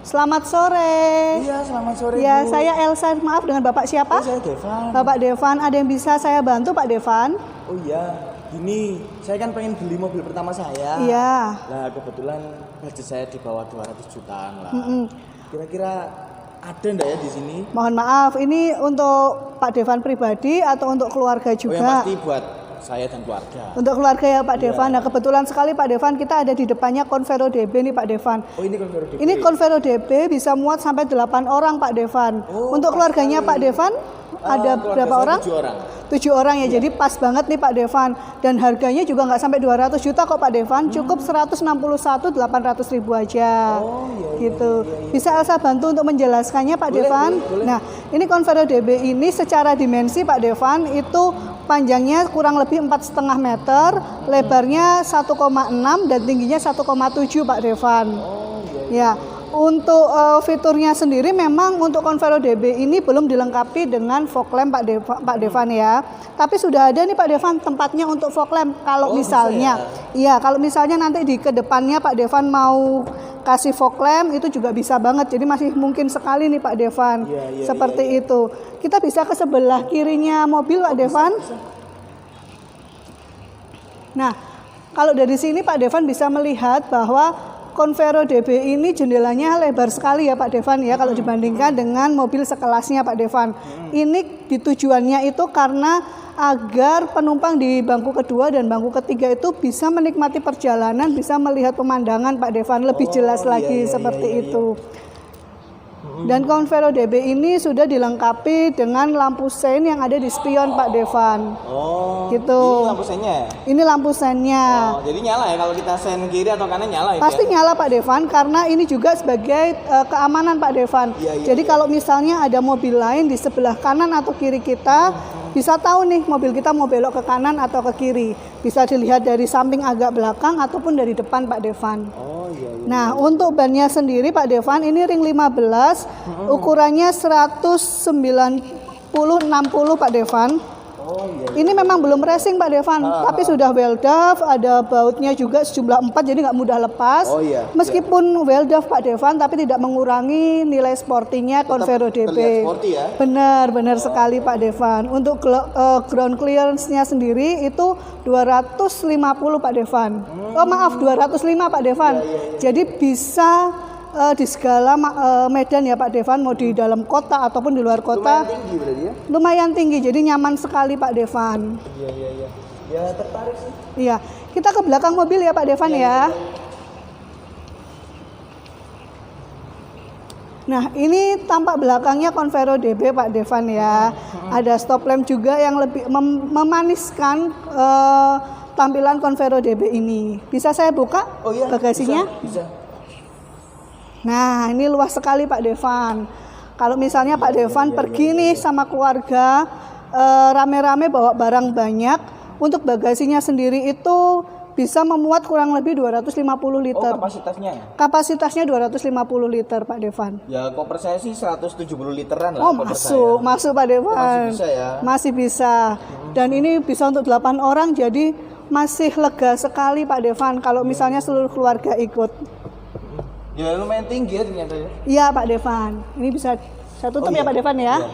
Selamat sore. Iya, selamat sore. Ya, Bu. saya Elsa. Maaf, dengan Bapak siapa? Saya Devan. Bapak Devan, ada yang bisa saya bantu Pak Devan? Oh iya, gini, saya kan pengen beli mobil pertama saya. Iya. Nah, kebetulan budget saya di bawah 200 jutaan lah. Kira-kira ada enggak ya di sini? Mohon maaf, ini untuk Pak Devan pribadi atau untuk keluarga Oh, yang juga? pasti buat saya dan keluarga. Untuk keluarga ya Pak Devan. Nah, kebetulan sekali Pak Devan, kita ada di depannya Convero DB nih Pak Devan. Oh, ini Convero DB. Ini Convero DB bisa muat sampai 8 orang Pak Devan. Oh, Untuk keluarganya Pak Devan ada keluarga berapa saya orang? 7 orang. 7 orang ya, jadi pas banget nih Pak Devan. Dan harganya juga nggak sampai 200 juta kok Pak Devan, cukup 161.800.000 aja. Oh, iya, gitu. Bisa Elsa bantu untuk menjelaskannya Pak Devan? Boleh. Nah, ini Convero DB ini secara dimensi Pak Devan itu panjangnya kurang lebih 4,5 meter, lebarnya 1,6 dan tingginya 1,7 Pak Devan. Oh, Ya. iya. Untuk fiturnya sendiri memang untuk Convero DB ini belum dilengkapi dengan fog lamp Pak Devan ya. Tapi sudah ada nih Pak Devan tempatnya untuk fog lamp. Kalau misalnya, iya kalau misalnya nanti di kedepannya Pak Devan mau kasih fog lamp itu juga bisa banget. Jadi masih mungkin sekali nih Pak Devan. Seperti itu. Kita bisa ke sebelah kirinya mobil Pak Devan. Nah, kalau dari sini Pak Devan bisa melihat bahwa Convero DB ini jendelanya lebar sekali ya Pak Devan ya kalau dibandingkan dengan mobil sekelasnya Pak Devan. Ini ditujuannya itu karena agar penumpang di bangku kedua dan bangku ketiga itu bisa menikmati perjalanan, bisa melihat pemandangan Pak Devan lebih jelas lagi seperti itu. Dan Convero DB ini sudah dilengkapi dengan lampu sein yang ada di spion Pak Devan. Oh, gitu. Ini lampu seinnya ya? Ini lampu seinnya. Oh, jadi nyala ya kalau kita sen kiri atau kanan nyala ya? Pasti nyala Pak Devan karena ini juga sebagai keamanan Pak Devan. Jadi kalau misalnya ada mobil lain di sebelah kanan atau kiri kita, bisa tahu nih mobil kita mau belok ke kanan atau ke kiri. Bisa dilihat dari samping agak belakang ataupun dari depan Pak Devan. Oh iya. Nah, untuk bannya sendiri Pak Devan ini ring 15, ukurannya 190/60 Pak Devan. Oh iya. Ini memang belum racing Pak Devan, tapi sudah well dove, ada bautnya juga sejumlah 4 jadi nggak mudah lepas. Oh iya. Meskipun well dove Pak Devan, tapi tidak mengurangi nilai sportinya Convero DB. Terlihat sporty ya? Benar sekali Pak Devan. Untuk ground clearance-nya sendiri itu 250 Pak Devan. Oh maaf, 205 Pak Devan. Jadi bisa di segala medan ya Pak Devan, mau di dalam kota ataupun di luar kota. Lumayan tinggi berarti ya? Lumayan tinggi, jadi nyaman sekali Pak Devan. Iya. Ya tertarik sih. Iya, kita ke belakang mobil ya Pak Devan ya. Nah, ini tampak belakangnya Convero DB Pak Devan ya. Ada stop lamp juga yang lebih memaniskan tampilan Convero DB ini. Bisa saya buka bagasinya? Bisa. Nah, ini luas sekali Pak Devan. Kalau misalnya Pak Devan pergi nih sama keluarga, rame-rame bawa barang banyak, untuk bagasinya sendiri itu bisa memuat kurang lebih 250 liter. Oh, kapasitasnya? Kapasitasnya 250 liter Pak Devan. Ya, koper saya sih 170 literan lah. Oh, masuk Pak Devan. Masih bisa ya? Masih bisa. Dan ini bisa untuk 8 orang, jadi masih lega sekali Pak Devan kalau misalnya seluruh keluarga ikut. Ya lumayan tinggi ya ternyata ya. Iya Pak Devan. Ini bisa saya tutup ya Pak Devan ya.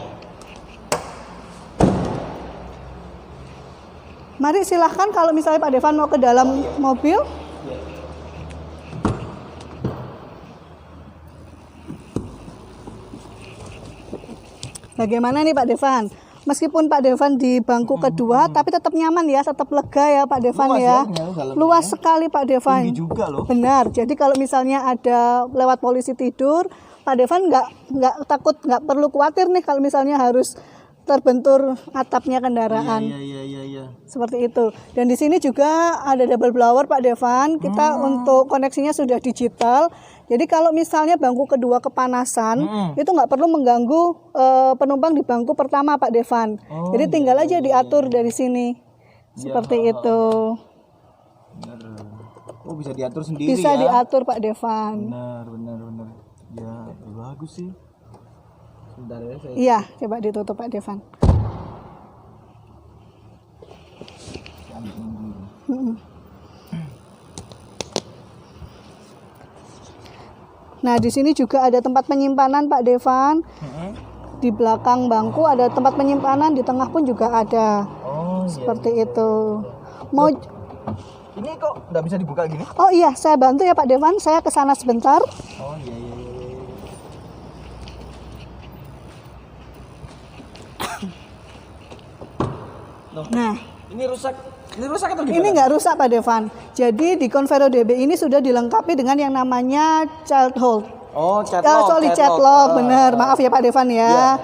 Mari silahkan kalau misalnya Pak Devan mau ke dalam mobil. Bagaimana nih Pak Devan? Meskipun Pak Devan di bangku kedua, tapi tetap nyaman ya, tetap lega ya Pak Devan ya. Luas sekali Pak Devan. Tinggi juga loh. Benar. Jadi kalau misalnya ada lewat polisi tidur, Pak Devan nggak takut, nggak perlu khawatir nih kalau misalnya harus terbentur atapnya kendaraan. Iya. Seperti itu. Dan di sini juga ada double blower Pak Devan. Kita untuk koneksinya sudah digital. Jadi kalau misalnya bangku kedua kepanasan, itu nggak perlu mengganggu penumpang di bangku pertama Pak Devan. Jadi tinggal aja diatur dari sini. Seperti itu. Oh, bisa diatur sendiri bisa ya? Diatur Pak Devan. Benar. Ya, bagus sih. Sebentar ya saya. Iya, coba ditutup Pak Devan. Nah, di sini juga ada tempat penyimpanan Pak Devan. Di belakang bangku ada tempat penyimpanan, di tengah pun juga ada. Oh, Seperti itu. Mau Ini kok nggak bisa dibuka gini? Oh iya, saya bantu ya Pak Devan. Saya ke sana sebentar. Oh iya. Nah, Ini rusak. Ini rusak atau gimana? ini nggak rusak Pak Devan. Jadi di Convero DB ini sudah dilengkapi dengan yang namanya child hold. Oh, chatlock. Chatlock, bener. Maaf ya Pak Devan ya.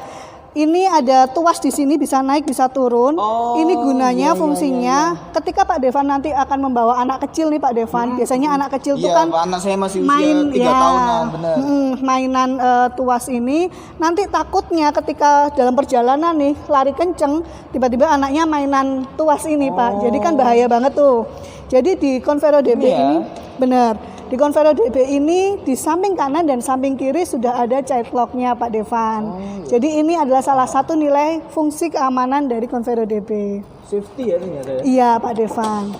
Ini ada tuas di sini, bisa naik bisa turun. Oh, ini gunanya iya, fungsinya ketika Pak Devan nanti akan membawa anak kecil nih Pak Devan. Biasanya anak kecil itu kan anak saya masih usia main 3 tahunan, benar. Mainan tuas ini nanti takutnya ketika dalam perjalanan nih lari kenceng tiba-tiba anaknya mainan tuas ini Pak. Jadi kan bahaya banget tuh. Jadi di Convero DB ini benar. Di Convero DB ini di samping kanan dan samping kiri sudah ada child lock-nya Pak Devan. Jadi ini adalah salah satu nilai fungsi keamanan dari Convero DB. Safety ya ternyata ya? Iya Pak Devan.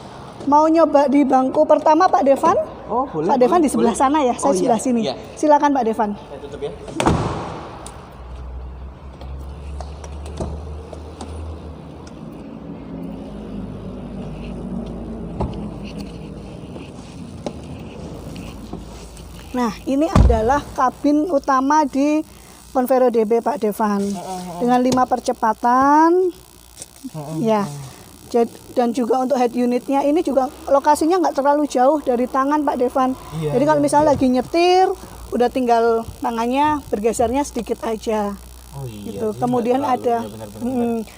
Mau nyoba di bangku pertama Pak Devan? Oh boleh. Pak Devan di sebelah sana ya, saya sebelah sini. Iya. Silakan Pak Devan. Saya tutup ya. Nah, ini adalah kabin utama di Convero DB Pak Devan. Dengan 5 percepatan. Ya. Dan juga untuk head unitnya ini juga lokasinya nggak terlalu jauh dari tangan Pak Devan. Jadi kalau misalnya lagi nyetir, udah tinggal tangannya bergesernya sedikit aja. Oh iya. Gitu. Kemudian ada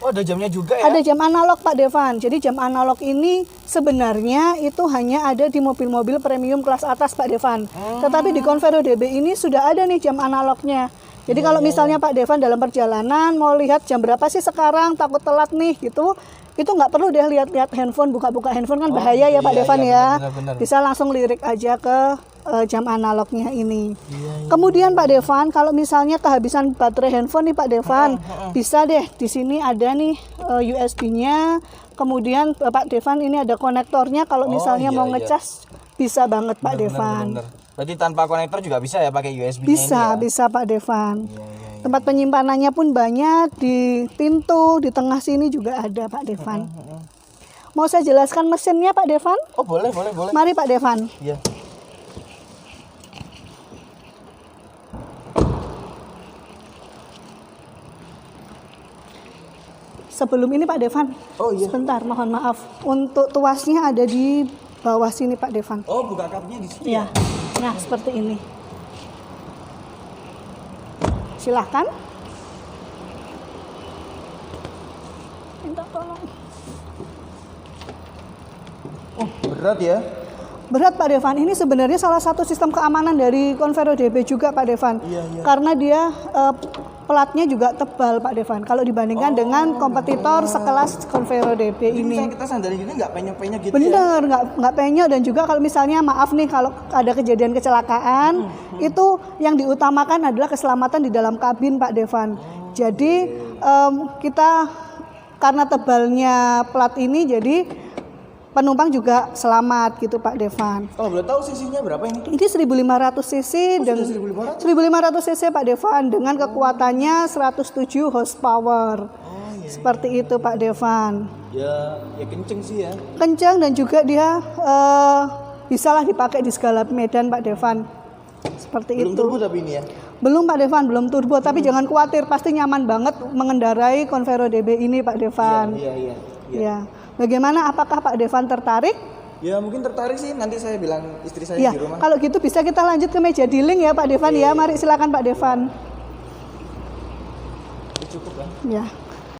Oh, ada jamnya juga ya? ada jam analog Pak Devan. Jadi jam analog ini sebenarnya itu hanya ada di mobil-mobil premium kelas atas Pak Devan. Tetapi di Convero DB ini sudah ada nih jam analognya. Jadi kalau misalnya Pak Devan dalam perjalanan mau lihat jam berapa sih sekarang, takut telat nih gitu, itu nggak perlu deh lihat-lihat handphone, buka-buka handphone kan bahaya ya Pak Devan ya. benar-benar. Bisa langsung lirik aja ke jam analognya ini. Kemudian Pak Devan, kalau misalnya kehabisan baterai handphone nih Pak Devan, bisa deh di sini ada nih USB-nya. Kemudian Pak Devan ini ada konektornya. Kalau misalnya mau ngecas, bisa banget Pak Devan. Berarti tanpa konektor juga bisa ya pakai USB-nya Bisa, ini ya? bisa Pak Devan. Tempat penyimpanannya pun banyak di pintu, di tengah sini juga ada Pak Devan. Mau saya jelaskan mesinnya Pak Devan? Oh boleh. Mari Pak Devan. Iya. Sebelum ini Pak Devan, sebentar mohon maaf. Untuk tuasnya ada di bawah sini Pak Devan. Oh, buka kapnya di sini. Iya. Nah, seperti ini. Silahkan. Minta tolong. Oh, berat ya? Berat Pak Devan, ini sebenarnya salah satu sistem keamanan dari Convero DB juga Pak Devan. Karena dia platnya juga tebal Pak Devan. Kalau dibandingkan dengan kompetitor sekelas Convero DB ini. Bisa kita sandalin gini nggak penyok-penyok gitu Bener, nggak penyok. Dan juga kalau misalnya maaf nih kalau ada kejadian kecelakaan, itu yang diutamakan adalah keselamatan di dalam kabin Pak Devan. Jadi kita karena tebalnya plat ini jadi penumpang juga selamat gitu Pak Devan. Kalau boleh tahu sisinya berapa ini? Ini 1500 cc dan 1500 cc Pak Devan dengan kekuatannya 107 horsepower. Seperti itu Pak Devan. Ya kenceng sih ya. Kencang dan juga dia bisalah dipakai di segala medan Pak Devan. Seperti Belum itu. turbo tapi ini ya. Belum Pak Devan, belum turbo, tapi jangan khawatir, pasti nyaman banget mengendarai Convero DB ini Pak Devan. Iya. Ya. Bagaimana, apakah Pak Devan tertarik? Ya mungkin tertarik sih, nanti saya bilang istri saya Ya, di rumah. kalau gitu bisa kita lanjut ke meja dealing ya Pak Devan ya. Mari silakan Pak Devan. Cukup kan? Ya.